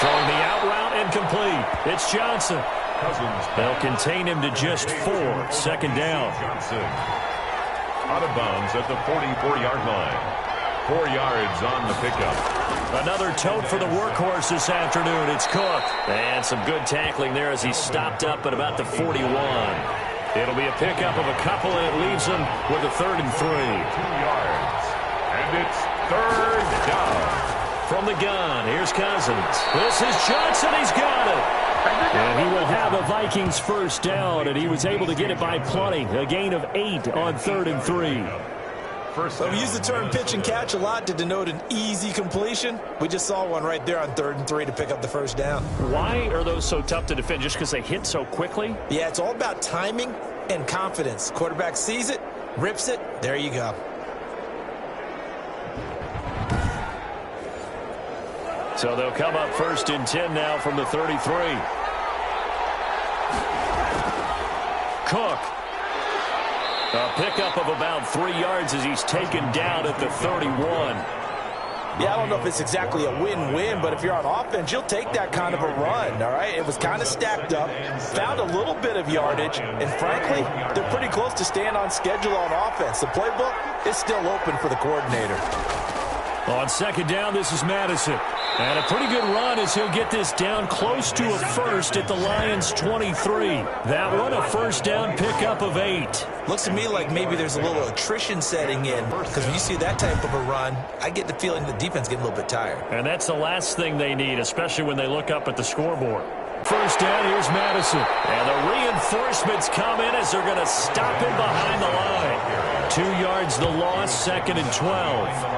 Throwing the out route incomplete. It's Johnson. Cousins. They'll contain him to just 4. 2nd down. Johnson. Out of bounds at the 44-yard line. 4 yards on the pickup. Another tote for the workhorse this afternoon. It's Cook. And some good tackling there as he stopped up at about the 41. It'll be a pickup of a couple, and it leaves him with a 3rd and 3. 2 yards. And it's 3rd down. From the gun, here's Cousins. This is Johnson. He's got it. And he will have a Vikings 1st down, and he was able to get it by plenty. A gain of 8 on 3rd and 3. So we use the term pitch and catch a lot to denote an easy completion. We just saw one right there on 3rd and 3 to pick up the 1st down. Why are those so tough to defend? Just because they hit so quickly? Yeah, it's all about timing and confidence. Quarterback sees it, rips it, there you go. So they'll come up 1st and 10 now from the 33. Cook. A pickup of about 3 yards as he's taken down at the 31. Yeah, I don't know if it's exactly a win-win, but if you're on offense, you'll take that kind of a run, all right? It was kind of stacked up, found a little bit of yardage, and frankly, they're pretty close to staying on schedule on offense. The playbook is still open for the coordinator. On 2nd down, this is Madison. And a pretty good run as he'll get this down close to a 1st at the Lions' 23. That one a 1st down pickup of 8. Looks to me like maybe there's a little attrition setting in, because when you see that type of a run, I get the feeling the defense getting a little bit tired. And that's the last thing they need, especially when they look up at the scoreboard. 1st down, here's Madison. And the reinforcements come in as they're going to stop him behind the line. 2 yards the loss, 2nd and 12.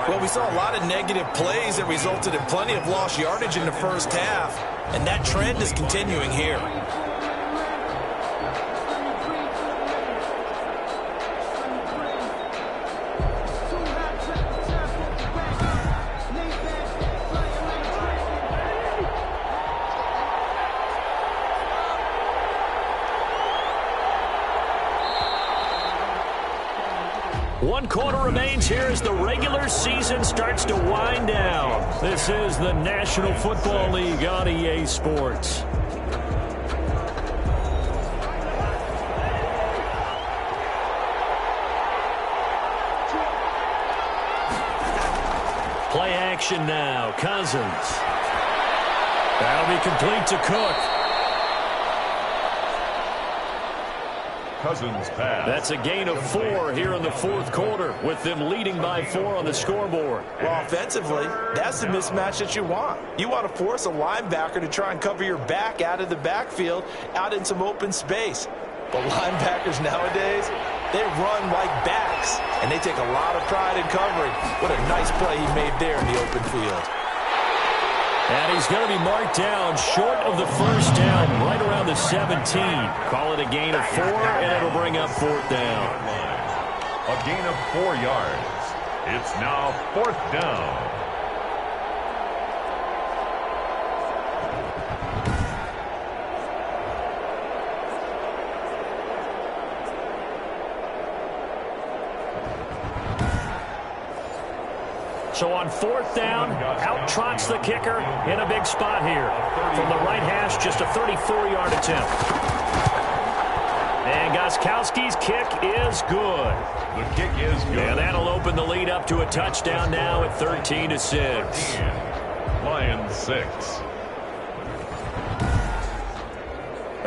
Well, we saw a lot of negative plays that resulted in plenty of lost yardage in the 1st half, and that trend is continuing here. One quarter remains here as the regular season starts to wind down. This is the National Football League on EA Sports. Play action now. Cousins. That'll be complete to Cook. Cousins pass. That's a gain of 4 here in the fourth quarter, with them leading by 4 on the scoreboard. Well, offensively, that's the mismatch that you want. You want to force a linebacker to try and cover your back out of the backfield, out in some open space. But linebackers nowadays, they run like backs, and they take a lot of pride in covering. What a nice play he made there in the open field. And he's going to be marked down short of the first down, right around the 17. Call it a gain of 4, and it'll bring up fourth down. A gain of 4 yards. It's now fourth down. So on fourth down, out trots the kicker in a big spot here. From the right hash, just a 34-yard attempt. And Gostkowski's kick is good. The kick is good. And that'll open the lead up to a touchdown now at 13-6. Lions 6.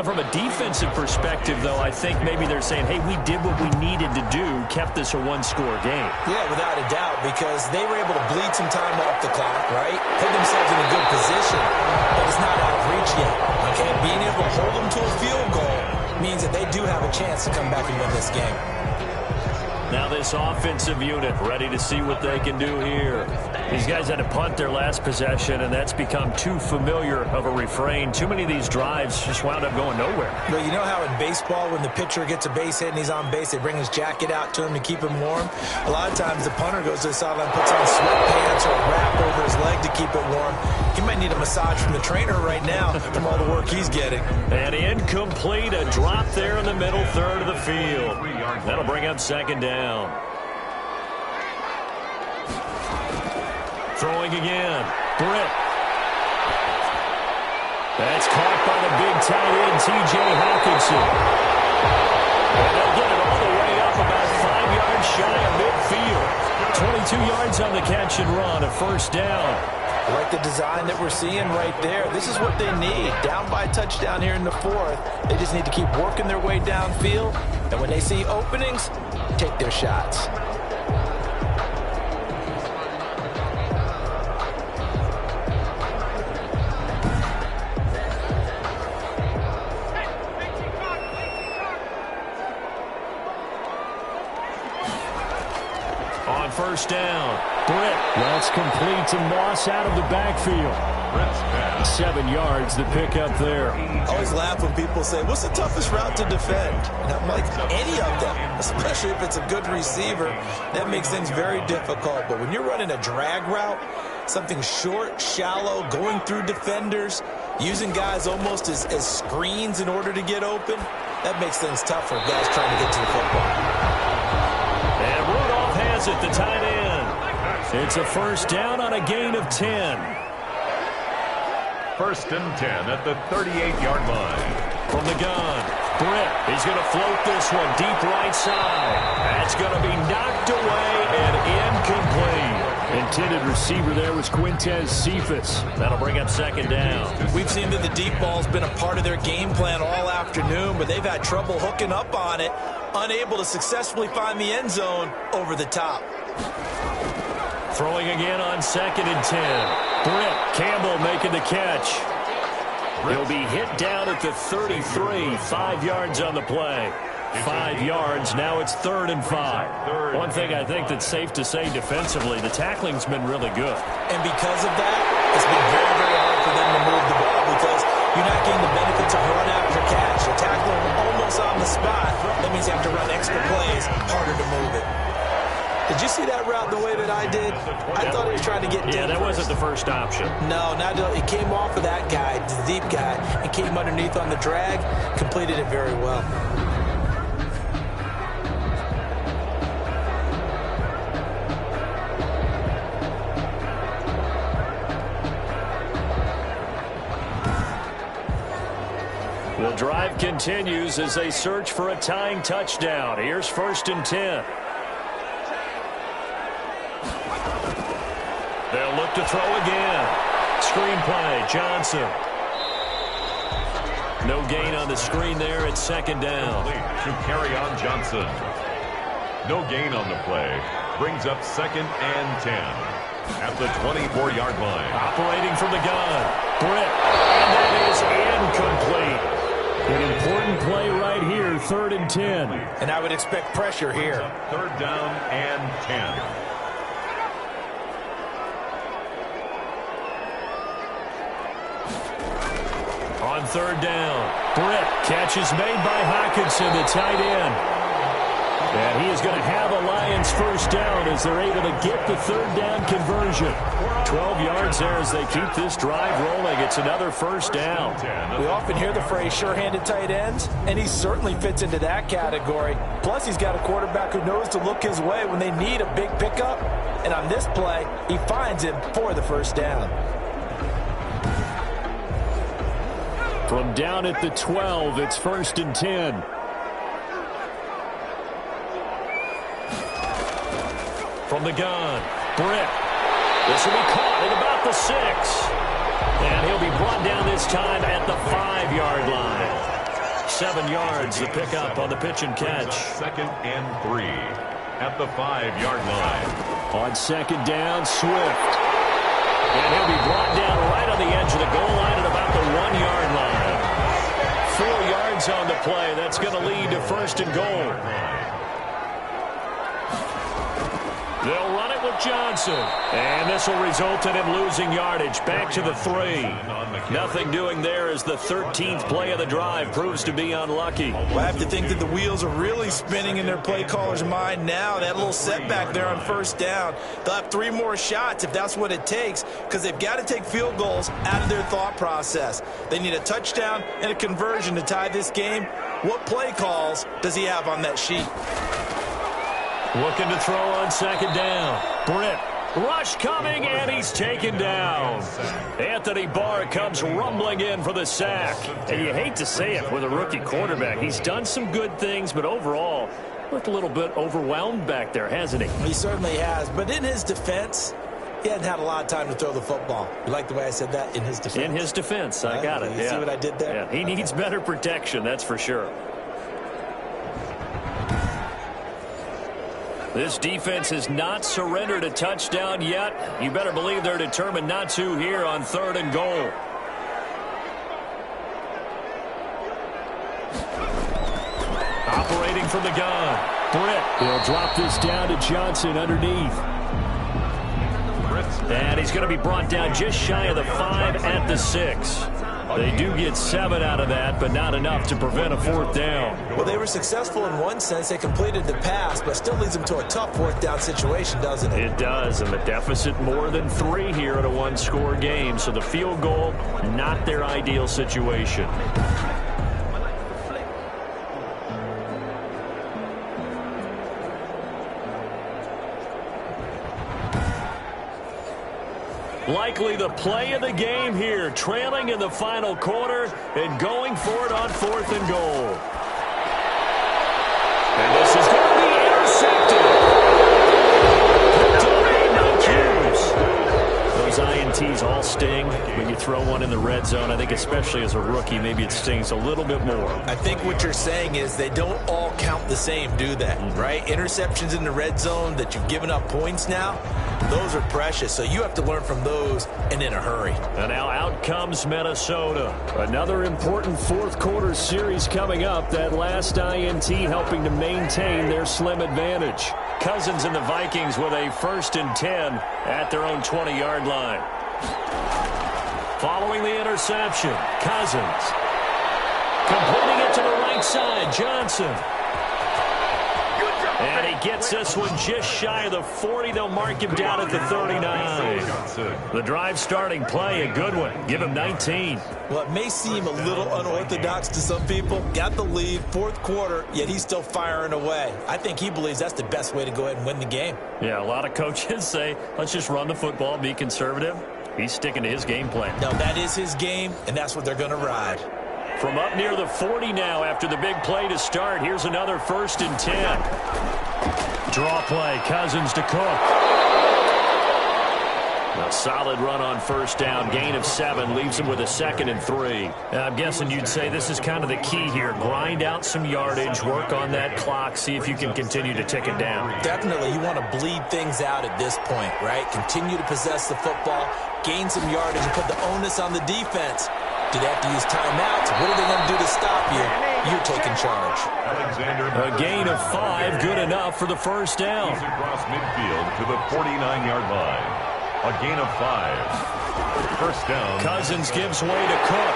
From a defensive perspective, though, I think maybe they're saying, hey, we did what we needed to do, kept this a one-score game. Yeah, without a doubt, because they were able to bleed some time off the clock, right? Put themselves in a good position, but it's not out of reach yet, okay? Being able to hold them to a field goal means that they do have a chance to come back and win this game. Now this offensive unit ready to see what they can do here. These guys had to punt their last possession, and that's become too familiar of a refrain. Too many of these drives just wound up going nowhere. Well, you know how in baseball, when the pitcher gets a base hit and he's on base, they bring his jacket out to him to keep him warm? A lot of times the punter goes to the sideline, puts on sweatpants or a wrap over his leg to keep it warm. He might need a massage from the trainer right now from all the work he's getting. And incomplete, a drop there in the middle third of the field. That'll bring up second down. Throwing again. Britt. That's caught by the big tight end, T.J. Hawkinson. And they'll get it all the way up about 5 yards shy of midfield. 22 yards on the catch and run, a first down. I like the design that we're seeing right there. This is what they need. Down by a touchdown here in the fourth. They just need to keep working their way downfield. And when they see openings, take their shots. On first down, Britt. That's complete to Moss out of the backfield. 7 yards, the pickup there. I always laugh when people say, what's the toughest route to defend? And I'm like, any of them, especially if it's a good receiver. That makes things very difficult. But when you're running a drag route, something short, shallow, going through defenders, using guys almost as screens in order to get open, that makes things tough for guys trying to get to the football. And Rudolph has it, the tight end. It's a first down on a gain of 10. First and 10 at the 38-yard line. From the gun, Britt. He's going to float this one deep right side. That's going to be knocked away and incomplete. Intended receiver there was Quintez Cephas. That'll bring up second down. We've seen that the deep ball's been a part of their game plan all afternoon, but they've had trouble hooking up on it, unable to successfully find the end zone over the top. Throwing again on second and 10. Britt Campbell making the catch. He'll be hit down at the 33, 5 yards on the play. 5 yards, now it's 3rd and 5. One thing I think that's safe to say defensively, the tackling's been really good. And because of that, it's been very, very hard for them to move the ball because you're not getting the benefits of run after catch. You're tackling almost on the spot. That means you have to run extra plays, harder to move it. Did you see that route the way that I did? I thought he was trying to get deep. Yeah, that wasn't the first option. No, it came off of that guy, the deep guy, and came underneath on the drag, completed it very well. The drive continues as they search for a tying touchdown. Here's first and 10. They'll look to throw again. Screen play, Johnson. No gain on the screen there. It's second down. To carry on Johnson. No gain on the play. Brings up 2nd and 10 at the 24-yard line. Operating from the gun. Britt. And that is incomplete. An important play right here, 3rd and 10. And I would expect pressure here. 3rd down and 10. On 3rd down, Britt. Catch is made by Hockenson, the tight end. And he is going to have a Lions first down as they're able to get the 3rd down conversion. 12 yards there as they keep this drive rolling. It's another first down. We often hear the phrase sure-handed tight ends, and he certainly fits into that category. Plus, he's got a quarterback who knows to look his way when they need a big pickup. And on this play, he finds him for the first down. From down at the 12, it's 1st and 10. From the gun, Britt. This will be caught at about the 6. And he'll be brought down this time at the 5-yard line. 7 yards, the pickup on the pitch and catch. 2nd and 3 at the 5-yard line. On 2nd down, Swift. And he'll be brought down right on the edge of the goal line at about the 1-yard line. 4 yards on the play. That's going to lead to 1st and goal. They'll run it with Johnson. And this will result in him losing yardage. Back to the 3. Nothing doing there as the 13th play of the drive proves to be unlucky. Well, I have to think that the wheels are really spinning in their play caller's mind now. That little setback there on 1st down. They'll have 3 more shots if that's what it takes, because they've got to take field goals out of their thought process. They need a touchdown and a conversion to tie this game. What play calls does he have on that sheet? Looking to throw on 2nd down. Britt. Rush coming, and he's taken down. Anthony Barr comes rumbling in for the sack. And you hate to say it with a rookie quarterback. He's done some good things, but overall, looked a little bit overwhelmed back there, hasn't he? He certainly has. But in his defense, he hadn't had a lot of time to throw the football. You like the way I said that? In his defense. In his defense. I got it. You see what I did there? Yeah. He needs better protection, that's for sure. This defense has not surrendered a touchdown yet. You better believe they're determined not to here on 3rd and goal. Operating from the gun. Britt. He'll drop this down to Johnson underneath. And he's going to be brought down just shy of the 5 at the 6. They do get 7 out of that, but not enough to prevent a 4th down. Well, they were successful in one sense. They completed the pass, but still leads them to a tough 4th down situation, doesn't it? It does, and the deficit more than 3 here in a 1-score game. So the field goal, not their ideal situation. Likely the play of the game here, trailing in the final quarter and going for it on 4th and goal. And this is going to be intercepted. No cues. Those INTs all sting when you throw one in the red zone. I think especially as a rookie, maybe it stings a little bit more. I think what you're saying is they don't all count the same, do they? Right? Interceptions in the red zone that you've given up points now, those are precious. So you have to learn from those and in a hurry. And now out comes Minnesota. Another important 4th quarter series coming up. That last INT helping to maintain their slim advantage. Cousins and the Vikings with a 1st and 10 at their own 20-yard line. Following the interception, Cousins. Completing it to the right side, Johnson. And he gets this one just shy of the 40. They'll mark him down at the 39. The drive starting play, a good one. Give him 19. Well, it may seem a little unorthodox to some people. Got the lead, 4th quarter, yet he's still firing away. I think he believes that's the best way to go ahead and win the game. Yeah, a lot of coaches say, let's just run the football, be conservative. He's sticking to his game plan. No, that is his game, and that's what they're going to ride. From up near the 40 now after the big play to start. Here's another 1st and 10. Draw play, Cousins to Cook. Now Solid run on first down. Gain of 7 leaves him with a 2nd and 3. I'm guessing you'd say this is kind of the key here. Grind out some yardage, work on that clock, see if you can continue to tick it down. Definitely. You want to bleed things out at this point, right? Continue to possess the football, gain some yardage, and put the onus on the defense. Do they have to use timeouts? What are they going to do to stop you? You're taking charge. A gain of 5, good enough for the first down. He's across midfield to the 49-yard line. A gain of 5. First down. Cousins gives way to Cook.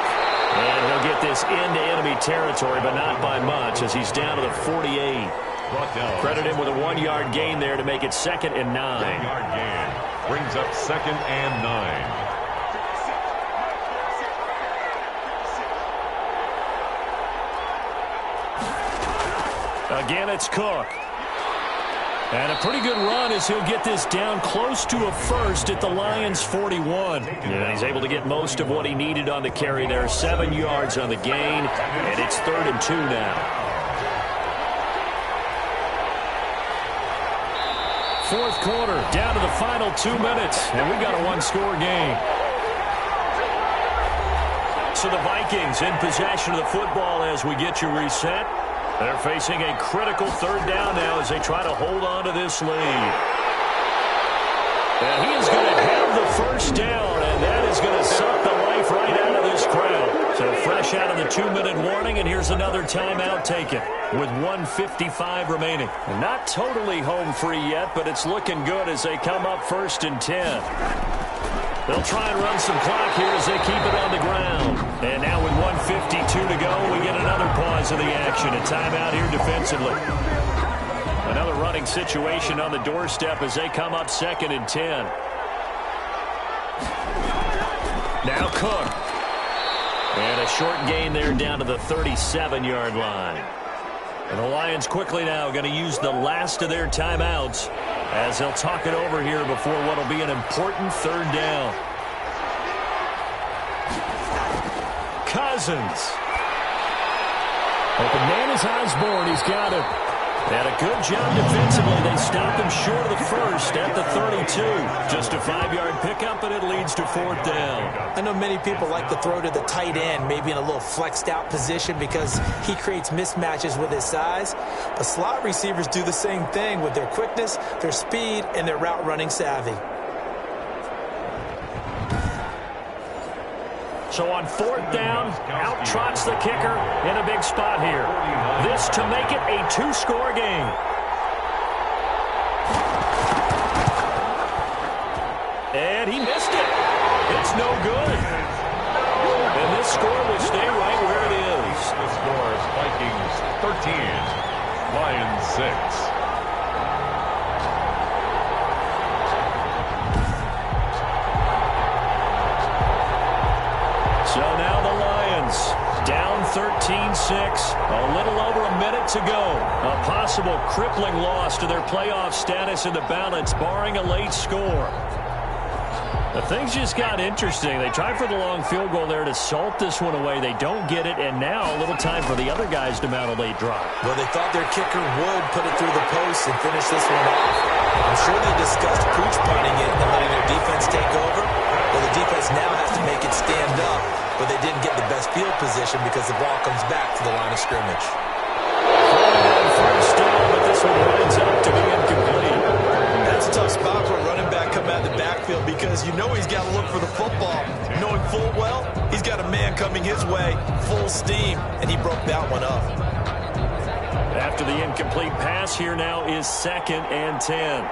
And he'll get this into enemy territory, but not by much as he's down to the 48. Brought down. Credit him with a 1-yard gain there to make it 2nd and 9. 1-yard gain. Brings up 2nd and 9. Again, it's Cook. And a pretty good run as he'll get this down close to a first at the Lions' 41. And he's able to get most of what he needed on the carry there. 7 yards on the gain, and it's 3rd and 2 now. Fourth quarter, down to the final 2 minutes, and we got a 1-score game. So the Vikings in possession of the football as we get you reset. They're facing a critical 3rd down now as they try to hold on to this lead. And he is going to have the first down, and that is going to suck the life right out of this crowd. So fresh out of the 2-minute warning, and here's another timeout taken with 1:55 remaining. Not totally home free yet, but it's looking good as they come up 1st and 10. They'll try and run some clock here as they keep it on the ground. And now with 1:52 to go, we get another pause of the action. A timeout here defensively. Another running situation on the doorstep as they come up 2nd and 10. Now Cook. And a short gain there down to the 37-yard line. And the Lions quickly now going to use the last of their timeouts as they'll talk it over here before what will be an important 3rd down. Cousins. Open man is Osborne. He's got it. And a good job defensively. They stop him short of the first at the 32. Just a 5-yard pickup, and it leads to 4th down. I know many people like to throw to the tight end, maybe in a little flexed out position because he creates mismatches with his size. But slot receivers do the same thing with their quickness, their speed, and their route running savvy. So on 4th down, out trots the kicker in a big spot here. This to make it a 2-score game. And he missed it. It's no good. And this score will stay right where it is. The score is Vikings 13, Lions 6. So now the Lions down 13-6, a little over a minute to go. A possible crippling loss to their playoff status in the balance, barring a late score. The things just got interesting. They tried for the long field goal there to salt this one away. They don't get it, and now a little time for the other guys to mount a late drive. Well, they thought their kicker would put it through the post and finish this one off. I'm sure they discussed pooch punting it and letting their defense take over. Well, the defense now has to make it stand up, but they didn't get the best field position because the ball comes back to the line of scrimmage. First down, but this one winds up to be incomplete. That's a tough spot for a running back coming out of the backfield because you know he's got to look for the football. Knowing full well, he's got a man coming his way, full steam, and he broke that one up. After the incomplete pass, here now is 2nd and 10.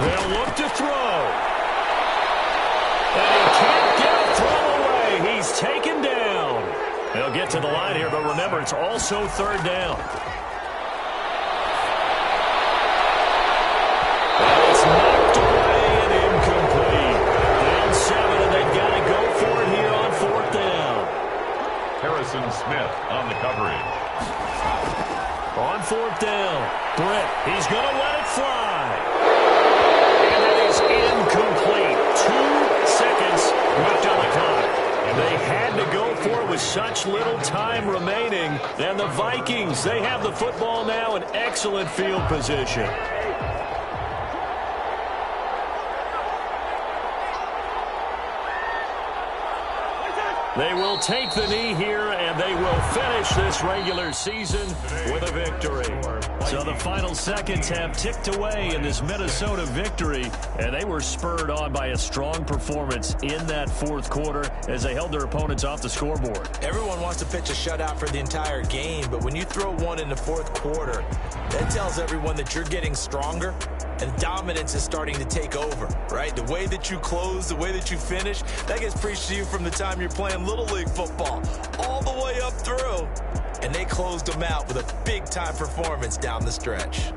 They'll look to throw. And he can't get a throw away. He's taken down. They'll get to the line here, but remember, it's also 3rd down. And it's knocked away and incomplete. Down 7, and they've got to go for it here on 4th down. Harrison Smith on the coverage. On 4th down, Britt, he's going to let it fly. And that is incomplete. 2 seconds left on the clock. And they had to go for it with such little time remaining. And the Vikings, they have the football now in excellent field position. They will take the knee here, and they will finish this regular season with a victory. So the final seconds have ticked away in this Minnesota victory, and they were spurred on by a strong performance in that fourth quarter as they held their opponents off the scoreboard. Everyone wants to pitch a shutout for the entire game, but when you throw one in the fourth quarter, that tells everyone that you're getting stronger and dominance is starting to take over, right? The way that you close, the way that you finish, that gets preached to you from the time you're playing Little League football all the way up through. And they closed them out with a big-time performance down the stretch.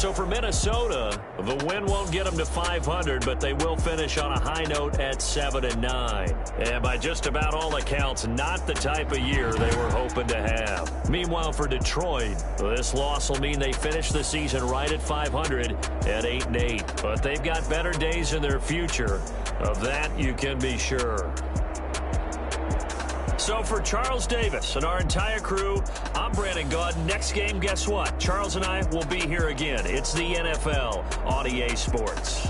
So for Minnesota, the win won't get them to 500, but they will finish on a high note at 7-9. And by just about all accounts, not the type of year they were hoping to have. Meanwhile, for Detroit, this loss will mean they finish the season right at 500 at 8-8. But they've got better days in their future. Of that, you can be sure. So for Charles Davis and our entire crew, I'm Brandon Gaud. Next game, guess what? Charles and I will be here again. It's the NFL on EA Sports.